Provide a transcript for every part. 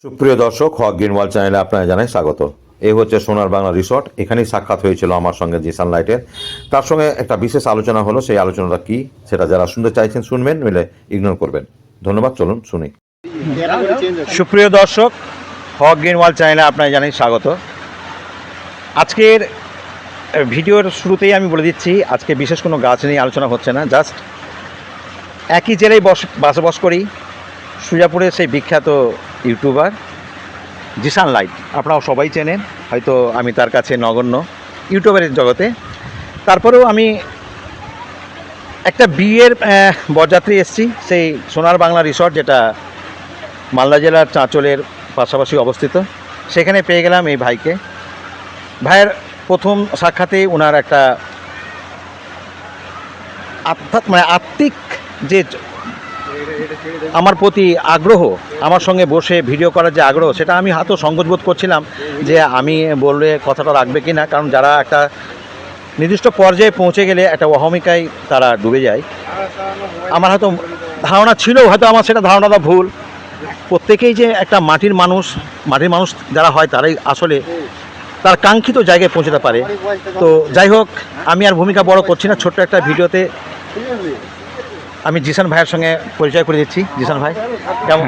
সুপ্রিয় দর্শক, হক green world চ্যানেলে আপনারা জানাই স্বাগত। এই হচ্ছে সোনার বাংলা রিসর্ট। এখানেই সাক্ষাৎ হয়েছিল আমার সঙ্গে জিসান লাইটের। তার সঙ্গে একটা বিশেষ আলোচনা হলো। সেই আলোচনাটা কি সেটা যারা শুনতে চাইছেন শুনবেন, নইলে ইগনোর করবেন। ধন্যবাদ, চলুন শুনি। সুপ্রিয় দর্শক, হক গ্রিন ওয়ার্ল্ড চ্যানেলে আপনারা জানাই স্বাগত। আজকের ভিডিওর শুরুতেই আমি বলে দিচ্ছি, আজকে বিশেষ কোনো গাছ নিয়ে আলোচনা হচ্ছে না। জাস্ট একই জেলায় বসবাস করি, সুজাপুরের সেই বিখ্যাত ইউটিউবার জিসান লাইট। আপনারাও সবাই চেনেন, হয়তো আমি তার কাছে নগণ্য ইউটিউবারের জগতে। তারপরেও আমি একটা বিয়ের বরযাত্রী এসেছি, সেই সোনার বাংলা রিসর্ট, যেটা মালদা জেলার চাঁচলের পাশাপাশি অবস্থিত। সেখানে পেয়ে গেলাম এই ভাইকে। ভাইয়ের প্রথম সাক্ষাতে ওনার একটা আত্মিক যে আমার প্রতি আগ্রহ, আমার সঙ্গে বসে ভিডিও করার যে আগ্রহ, সেটা আমি হয়তো সংকোচবোধ করছিলাম যে আমি বললে কথাটা রাখবে কি না। কারণ যারা একটা নির্দিষ্ট পর্যায়ে পৌঁছে গেলে একটা অহমিকায় তারা ডুবে যায়। আমার হয়তো ধারণা ছিল, হয়তো আমার সেটা ধারণাটা ভুল। প্রত্যেকেই যে একটা মাটির মানুষ যারা হয় তারাই আসলে তার কাঙ্ক্ষিত জায়গায় পৌঁছতে পারে। তো যাই হোক, আমি আর ভূমিকা বড় করছি না। ছোট্ট একটা ভিডিওতে আমি জিসান ভাইয়ের সঙ্গে পরিচয় করে দিচ্ছি। জিসান ভাই,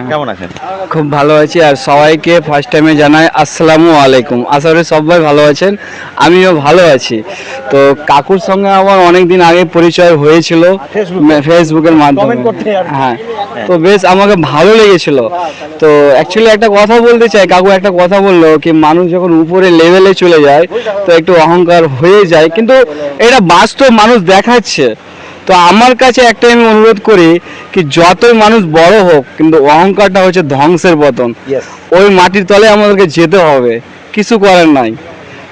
কেমন আছেন? খুব ভালো আছি। আর সবাইকে ফার্স্ট টাইমে জানাই আসসালামু আলাইকুম। আশা করি সবাই ভালো আছেন, আমিও ভালো আছি। তো কাকুর সঙ্গে আমার অনেক দিন আগে পরিচয় হয়েছিল ফেসবুকের মাধ্যমে। হ্যাঁ, তো বেশ আমাকে ভালো লেগেছিল। তো অ্যাকচুয়ালি একটা কথা বলতে চাই, কাকু একটা কথা বললো কি মানুষ যখন উপরে লেভেলে চলে যায় তো একটু অহংকার হয়ে যায়, কিন্তু এটা বাস্তব মানুষ দেখাচ্ছে। তো আমার কাছে একটাই আমি অনুরোধ করি কি যতই মানুষ বড় হোক, কিন্তু অহংকারটা হচ্ছে ধ্বংসের পতন। ওই মাটির তলে আমাদেরকে যেতে হবে, কিছু করার নাই।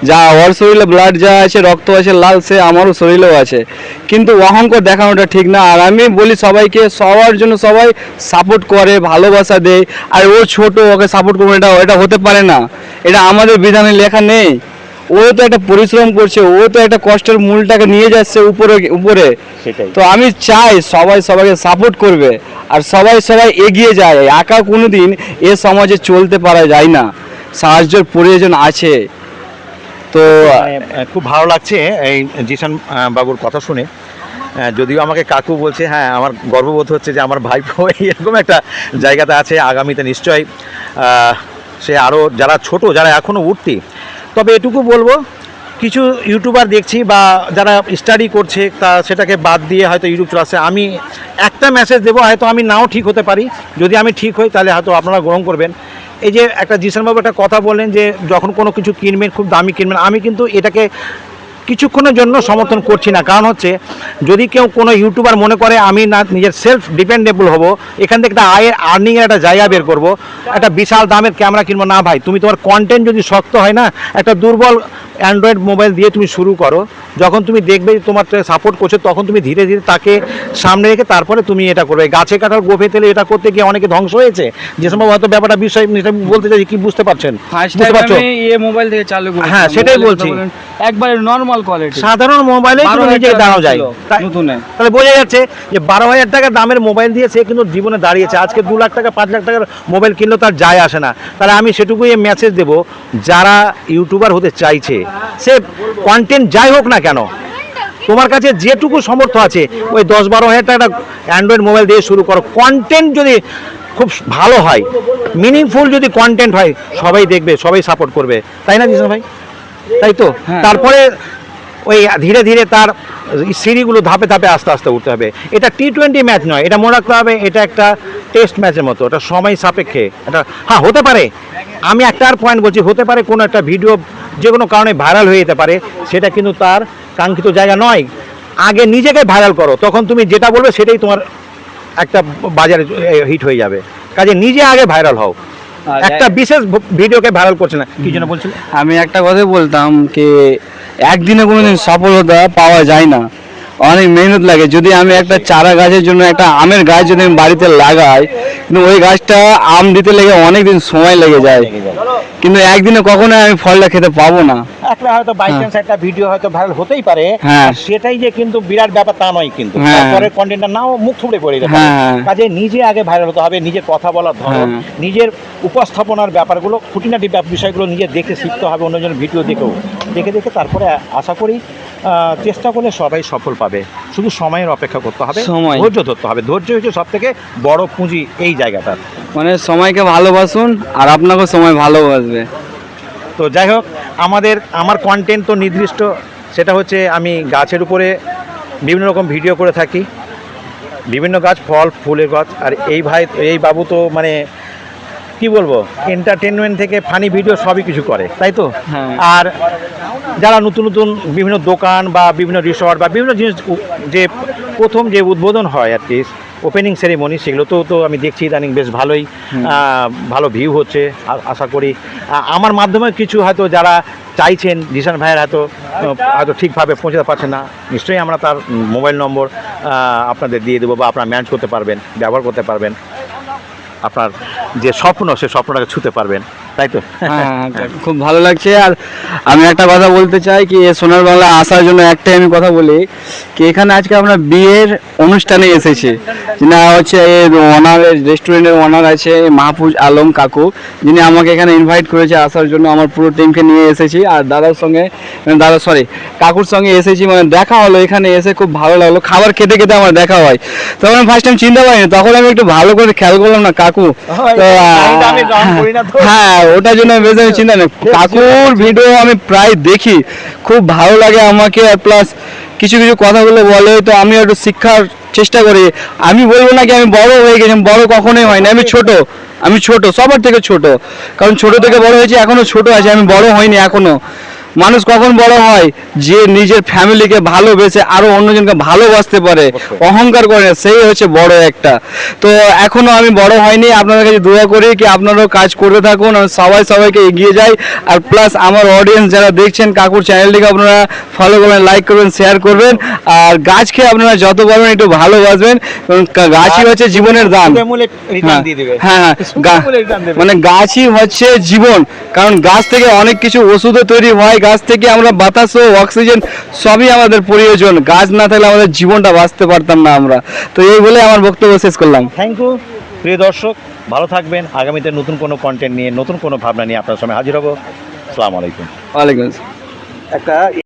যা ওর শরীরে ব্লাড যা আছে, রক্ত আছে লাল, সে আমারও শরীরেও আছে, কিন্তু অহংকার দেখানোটা ঠিক না। আর আমি বলি সবাইকে, সবার জন্য সবাই সাপোর্ট করে, ভালোবাসা দেয়। আর ও ছোট, ওকে সাপোর্ট করবো এটা হতে পারে না। এটা আমাদের বিধানে লেখা নেই। ও তো একটা পরিশ্রম করছে, ও তো একটা কষ্টের মূলটাকে নিয়ে যাচ্ছে উপরে। তো আমি চাই সবাইকে সাপোর্ট করবে, আর সবাই এগিয়ে যায়। একা কোনোদিন এ সমাজে চলতে পারা যায় না, সাহায্যের প্রয়োজন আছে। তো খুব ভালো লাগছে এই জিসান বাবুর কথা শুনে। যদিও আমাকে কাকু বলছে, হ্যাঁ আমার গর্ববোধ হচ্ছে যে আমার ভাইপো এরকম একটা জায়গাতে আছে। আগামীতে নিশ্চয়ই সে আরও যারা ছোট, যারা এখনও উঠতি। তবে এটুকু বলবো, কিছু ইউটিউবার দেখছি বা যারা স্টাডি করছে, তা সেটাকে বাদ দিয়ে হয়তো ইউটিউব চলাচ্ছে। আমি একটা মেসেজ দেবো, হয়তো আমি নাও ঠিক হতে পারি। যদি আমি ঠিক হই তাহলে হয়তো আপনারা গ্রহণ করবেন। এই যে একটা জিসানবাবু একটা কথা বললেন যে যখন কোনো কিছু কিনবেন, খুব দামি কিনবেন, আমি কিন্তু এটাকে কিছুক্ষণের জন্য সমর্থন করছি না। কারণ হচ্ছে, যদি কেউ কোনো ইউটিউবার মনে করে আমি না নিজের সেলফ ডিপেন্ডেবল হব, এখান থেকে একটা আর্নিংয়ের একটা জায়গা বের করব, একটা বিশাল দামের ক্যামেরা কিনবো না ভাই। তুমি তোমার কন্টেন্ট যদি শক্ত হয় না, একটা দুর্বল অ্যান্ড্রয়েড মোবাইল দিয়ে তুমি শুরু করো। যখন তুমি দেখবে তোমার সাপোর্ট করছে, তখন তুমি ধীরে ধীরে তাকে সামনে রেখে তারপরে তুমি এটা করবে। গাছে কাটার গোফে তেলে এটা করতে গিয়ে অনেকে ধ্বংস হয়েছে। যে সময় হয়তো ব্যাপারটা বিষয় বলতে চাই, কি বুঝতে পারছেন? মোবাইল থেকে চালু করি, হ্যাঁ সেটাই বলছি, একবারে নরমাল কোয়ালিটি সাধারণ মোবাইলে তুমি নিজে দাঁড়াও যায়। তাহলে বোঝা যাচ্ছে যে 12,000 টাকা দামের মোবাইল দিয়ে সে কিন্তু জীবনে দাঁড়িয়েছে। আজকে 2 লাখ টাকা 5 লাখ টাকার মোবাইল কিনলেও তার যায় আসে না। তাহলে আমি সেটুকুই মেসেজ দেবো, যারা ইউটিউবার হতে চাইছে, সে কন্টেন্ট যাই হোক না কেন, তোমার কাছে যেটুকু সামর্থ্য আছে ওই 10-12,000 টাকা অ্যান্ড্রয়েড মোবাইল দিয়ে শুরু করো। কন্টেন্ট যদি খুব ভালো হয়, মিনিংফুল যদি কন্টেন্ট হয়, সবাই দেখবে, সবাই সাপোর্ট করবে, তাই না জিসান ভাই? তাই তো? তারপরে ওই ধীরে ধীরে তার সিঁড়িগুলো ধাপে ধাপে আস্তে আস্তে উঠতে হবে। এটা T20 ম্যাচ নয়, এটা মনে রাখতে হবে, এটা একটা টেস্ট ম্যাচের মতো, এটা সময় সাপেক্ষে। এটা হ্যাঁ হতে পারে, আমি একটা আর পয়েন্ট বলছি, হতে পারে কোনো একটা ভিডিও যে কোনো কারণে ভাইরাল হয়ে যেতে পারে, সেটা কিন্তু তার কাঙ্ক্ষিত জায়গা নয়। আগে নিজেকে ভাইরাল করো, তখন তুমি যেটা বলবে সেটাই তোমার একটা বাজারে হিট হয়ে যাবে। কাজে নিজে আগে ভাইরাল হও, একটা বিশেষ ভিডিওকে ভাইরাল করছে না। কি জন্য বলছিল? আমি একটা কথা বলতাম কি একদিনে কোনোদিন সফলতা পাওয়া যায় না, অনেক মেহনত লাগে। যদি আমি একটা চারা গাছের জন্য একটা আমের গাছ যদি আমি বাড়িতে লাগাই, কিন্তু ওই গাছটা আম দিতে লেগে অনেক দিন সময় লেগে যায়, কিন্তু একদিনে কখনো আমি ফলটা খেতে পাবো না। একটা হয়তো বাই চান্স একটা ভিডিও হয়তো ভাইরাল হতেই পারে, হ্যাঁ। আর সেটাই যে কিন্তু বিরাট ব্যাপার তা নয়, কিন্তু হ্যাঁ। তারপরে কন্টেন্টটা নাও মুখ থুবড়ে পড়ে যেতে পারে। হ্যাঁ। কাজে নিজে আগে ভাইরাল হতে হবে, নিজের কথা বলার ধরন, হ্যাঁ। নিজের উপস্থাপনার ব্যাপারগুলো, খুঁটিনাটি বিষয়গুলো নিজে দেখে শিখতে হবে, অন্যজনের ভিডিও দেখেও দেখে দেখে তারপরে আশা করি চেষ্টা করলে সবাই সফল পাবে। শুধু সময়ের অপেক্ষা করতে হবে, সময়। ধৈর্য ধরতে হবে। ধৈর্য হচ্ছে সব থেকে বড় পুঁজি এই জায়গাটার। মানে সময়কে ভালোবাসুন আর আপনাকেও সময় ভালোবাসবে। তো যাই হোক, আমার কন্টেন্ট তো নির্দিষ্ট, সেটা হচ্ছে আমি গাছের উপরে বিভিন্ন রকম ভিডিও করে থাকি, বিভিন্ন গাছ, ফল ফুলের গাছ। আর এই বাবু তো মানে কি বলবো, এন্টারটেনমেন্ট থেকে ফানি ভিডিও সবই কিছু করে, তাই তো। হ্যাঁ। আর যারা নতুন নতুন বিভিন্ন দোকান বা বিভিন্ন রিসর্ট বা বিভিন্ন জিনিস যে প্রথম যে উদ্বোধন হয় আর কি, ওপেনিং সেরিমনি, সেগুলো তো আমি দেখছি ইদানিং বেশ ভালোই ভালো ভিউ হচ্ছে। আশা করি আমার মাধ্যমে কিছু হয়তো যারা চাইছেন জিশান ভাইয়ের হয়তো ঠিকভাবে পৌঁছাতে পারছেন না, নিশ্চয়ই আমরা তার মোবাইল নম্বর আপনাদের দিয়ে দেবো, বা আপনারা ম্যানেজ করতে পারবেন, ব্যবহার করতে পারবেন, আপনার যে স্বপ্ন সে স্বপ্নটাকে ছুঁতে পারবেন, তাই তো। হ্যাঁ, খুব ভালো লাগছে। আর আমি একটা কথা বলতে চাই কি, সোনার বাংলা আসার জন্য একটাই আমি কথা বলি কি, এখানে আজকে আমরা বিয়ের অনুষ্ঠানে এসেছি, যিনি হচ্ছে ওনার রেস্টুরেন্টের ওনার আছে মাহফুজ আলম কাকু, যিনি আমাকে এখানে ইনভাইট করেছে আসার জন্য। আমার পুরো টিমকে নিয়ে এসেছি, আর কাকুর সঙ্গে এসেছি, মানে দেখা হলো এখানে এসে, খুব ভালো লাগলো। খাবার খেতে খেতে আমার দেখা হয়, তখন আমি ফার্স্ট টাইম চিনতে পারিনি, তখন আমি একটু ভালো করে খেয়াল করলাম না কাকু। তো হ্যাঁ, ওটার জন্য বেশ আমি চিন্তা নেই। কাকুর ভিডিও আমি প্রায় দেখি, খুব ভালো লাগে আমাকে। আর প্লাস কিছু কিছু কথাগুলো বলে, তো আমি একটু শিক্ষার চেষ্টা করি। আমি বলবো না কি আমি বড় হয়ে গেছি, বড় কখনোই হয়নি, আমি ছোট সবার থেকে ছোট, কারণ ছোট থেকে বড় হয়েছি, এখনো ছোট আছে, আমি বড় হয়নি এখনো। মানুষ কখন বড় হয়, যে নিজের ফ্যামিলিকে ভালোবেসে আরো অন্যজনকে ভালোবাসতে পারে, অহংকার করে না, সেই হচ্ছে বড় একটা। তো এখনো আমি বড় হয়নি। আপনাদের কাছে দোয়া করি কি আপনারাও কাজ করতে থাকুন, আর সবাইকে এগিয়ে যাই। আর প্লাস আমার অডিয়েন্স যারা দেখছেন, কাকুর চ্যানেলটিকে আপনারা ফলো করবেন, লাইক করবেন, শেয়ার করবেন। আর গাছকে আপনারা যত পারবেন একটু ভালোবাসবেন, কারণ গাছই হচ্ছে জীবনের দান। হ্যাঁ, মানে গাছই হচ্ছে জীবন, কারণ গাছ থেকে অনেক কিছু ওষুধও তৈরি হয়, গাছ থেকে আমরা বাতাস ও অক্সিজেন সবই আমাদের প্রয়োজন। গাছ না থাকলে আমাদের জীবনটা বাঁচতে পারতাম না আমরা। তো এই বলে আমার বক্তব্য শেষ করলাম। থ্যাংক ইউ প্রিয় দর্শক, ভালো থাকবেন। আগামীতে নতুন কোনো কন্টেন্ট নিয়ে, নতুন কোনো ভাবনা নিয়ে আপনার সামনে হাজির হব। আসসালামু আলাইকুম। ওয়ালাইকুম আসসালাম। একটা